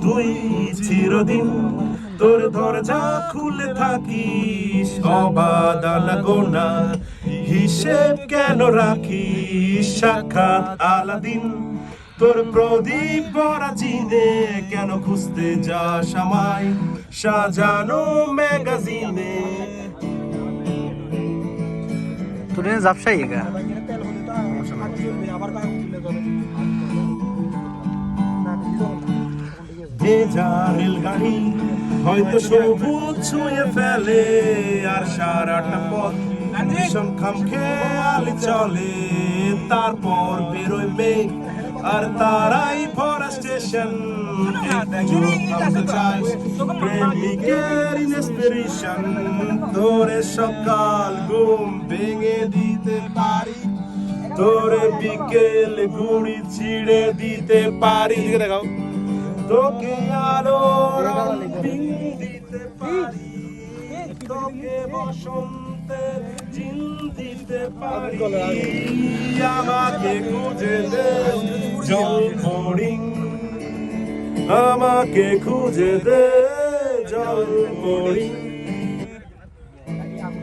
তুই চিরদিন তোর দরজা খুলে থাকিস, অবাধ গোনা হিসেব কেন রাখিস, সাক্ষাৎ আলাদিন তোর প্রদীপ ভরা চিনে কেন খুঁজতে যাস আমায় সাজানো ম্যাগাজিনে। তোর ব্যবসায়ী গা ভেজা রেলগাড়ি হয়তো সবুজ ছুঁয়ে ফেলে, আর সারাটা পথ ভীষণ খামখেয়ালি চলে। তারপর বেরোয় মেঘ আর তারাই ভরা স্টেশন, প্রেমিকের ইন্সপিরেশন। তোরে সকাল ঘুম ভেঙে দিতে পারি, তোরে বিকেল ঘুড়ি ছিঁড়ে দিতে পারি, দেখাও তোকে আলো দিতে পারি, তোকে বসন্তের জিন দিতে পারি। আমাকে খুঁজে দে জল বোরিং, আমাকে খুঁজে দে জল বোরিং।